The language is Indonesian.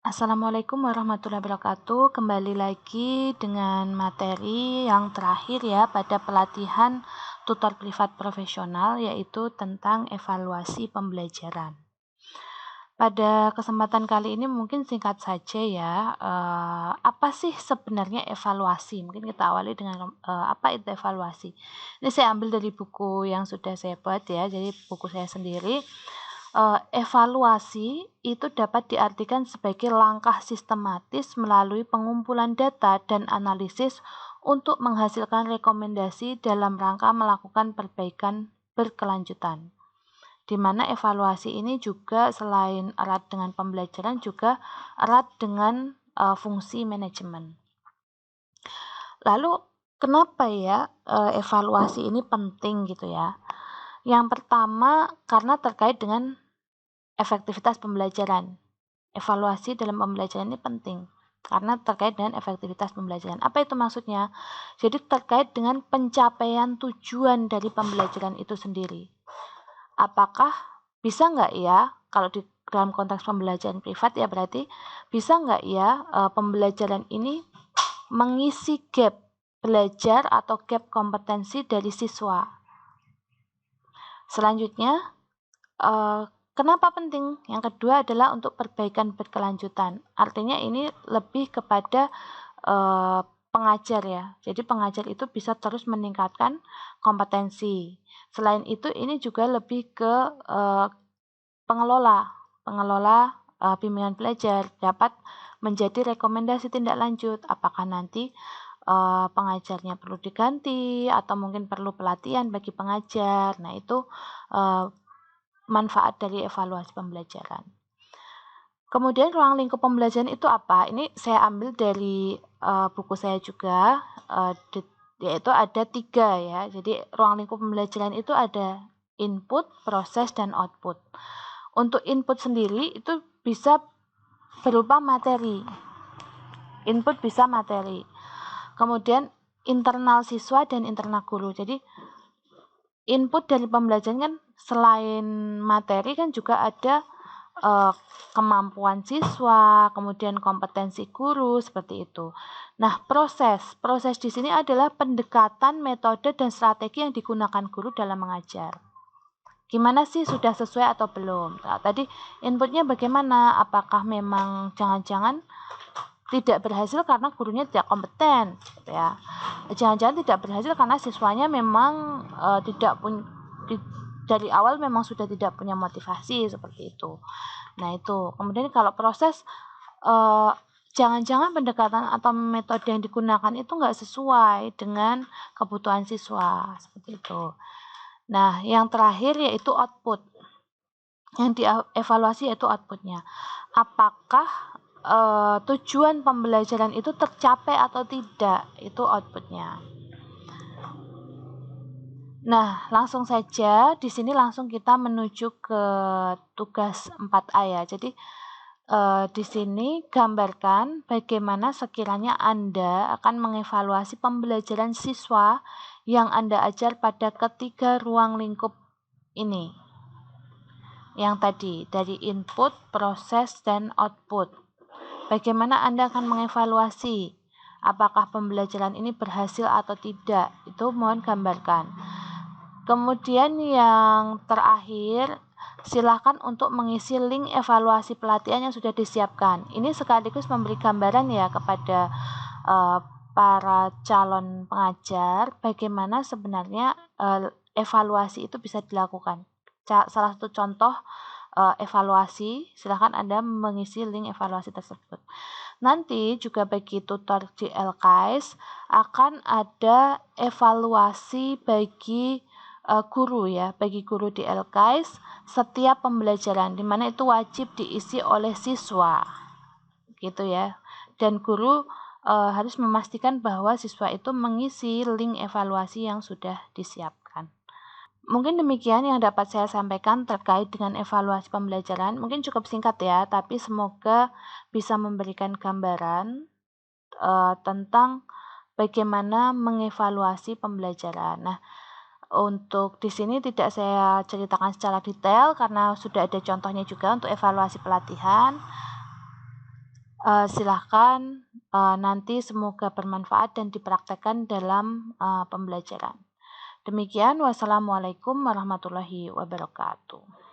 Assalamualaikum warahmatullahi wabarakatuh. Kembali lagi dengan materi yang terakhir ya pada pelatihan tutor privat profesional, yaitu tentang evaluasi pembelajaran. Pada kesempatan kali ini mungkin singkat saja ya, apa sih sebenarnya evaluasi? Mungkin kita awali dengan apa itu evaluasi. Ini saya ambil dari buku yang sudah saya buat ya, jadi buku saya sendiri. Evaluasi itu dapat diartikan sebagai langkah sistematis melalui pengumpulan data dan analisis untuk menghasilkan rekomendasi dalam rangka melakukan perbaikan berkelanjutan. Di mana evaluasi ini juga selain erat dengan pembelajaran juga erat dengan fungsi manajemen. Lalu kenapa ya evaluasi ini penting gitu ya? Yang pertama karena terkait dengan efektivitas pembelajaran. Evaluasi dalam pembelajaran ini penting karena terkait dengan efektivitas pembelajaran. Apa itu maksudnya? Jadi terkait dengan pencapaian tujuan dari pembelajaran itu sendiri. Apakah bisa nggak ya, kalau di dalam konteks pembelajaran privat ya berarti bisa nggak ya pembelajaran ini mengisi gap belajar atau gap kompetensi dari siswa. Selanjutnya, kenapa penting? Yang kedua adalah untuk perbaikan berkelanjutan. Artinya ini lebih kepada pengajar ya. Jadi pengajar itu bisa terus meningkatkan kompetensi. Selain itu ini juga lebih ke pengelola bimbingan belajar dapat menjadi rekomendasi tindak lanjut. Apakah nanti pengajarnya perlu diganti atau mungkin perlu pelatihan bagi pengajar. Nah itu manfaat dari evaluasi pembelajaran. Kemudian ruang lingkup pembelajaran itu apa? Ini saya ambil dari buku saya juga, yaitu ada 3 ya. Jadi ruang lingkup pembelajaran itu ada input, proses, dan output. Untuk input sendiri itu bisa berupa materi. Input bisa materi. Kemudian internal siswa dan internal guru. Jadi input dari pembelajaran kan selain materi kan juga ada kemampuan siswa, kemudian kompetensi guru seperti itu. Nah, proses di sini adalah pendekatan, metode dan strategi yang digunakan guru dalam mengajar. Gimana sih, sudah sesuai atau belum? Nah, tadi inputnya bagaimana? Apakah memang jangan-jangan tidak berhasil karena gurunya tidak kompeten, gitu ya? Jangan-jangan tidak berhasil karena siswanya memang tidak punya, dari awal memang sudah tidak punya motivasi seperti itu. Nah itu. Kemudian kalau proses, jangan-jangan pendekatan atau metode yang digunakan itu nggak sesuai dengan kebutuhan siswa seperti itu. Nah yang terakhir yaitu output. Yang dievaluasi yaitu outputnya. Apakah tujuan pembelajaran itu tercapai atau tidak? Itu outputnya. Nah, langsung saja di sini langsung kita menuju ke tugas 4A ya. Jadi di sini gambarkan bagaimana sekiranya Anda akan mengevaluasi pembelajaran siswa yang Anda ajar pada ketiga ruang lingkup ini. Yang tadi, dari input, proses, dan output. Bagaimana Anda akan mengevaluasi apakah pembelajaran ini berhasil atau tidak? Itu mohon gambarkan. Kemudian yang terakhir, silakan untuk mengisi link evaluasi pelatihan yang sudah disiapkan. Ini sekaligus memberi gambaran ya kepada para calon pengajar bagaimana sebenarnya evaluasi itu bisa dilakukan. Salah satu contoh evaluasi, silakan Anda mengisi link evaluasi tersebut. Nanti juga bagi tutor di LKS akan ada evaluasi bagi guru ya, bagi guru di LKS setiap pembelajaran, di mana itu wajib diisi oleh siswa, gitu ya. Dan guru harus memastikan bahwa siswa itu mengisi link evaluasi yang sudah disiapkan. Mungkin demikian yang dapat saya sampaikan terkait dengan evaluasi pembelajaran. Mungkin cukup singkat ya, tapi semoga bisa memberikan gambaran tentang bagaimana mengevaluasi pembelajaran. Nah, untuk di sini tidak saya ceritakan secara detail karena sudah ada contohnya juga untuk evaluasi pelatihan. Silahkan nanti semoga bermanfaat dan dipraktekkan dalam pembelajaran. Demikian, wassalamualaikum warahmatullahi wabarakatuh.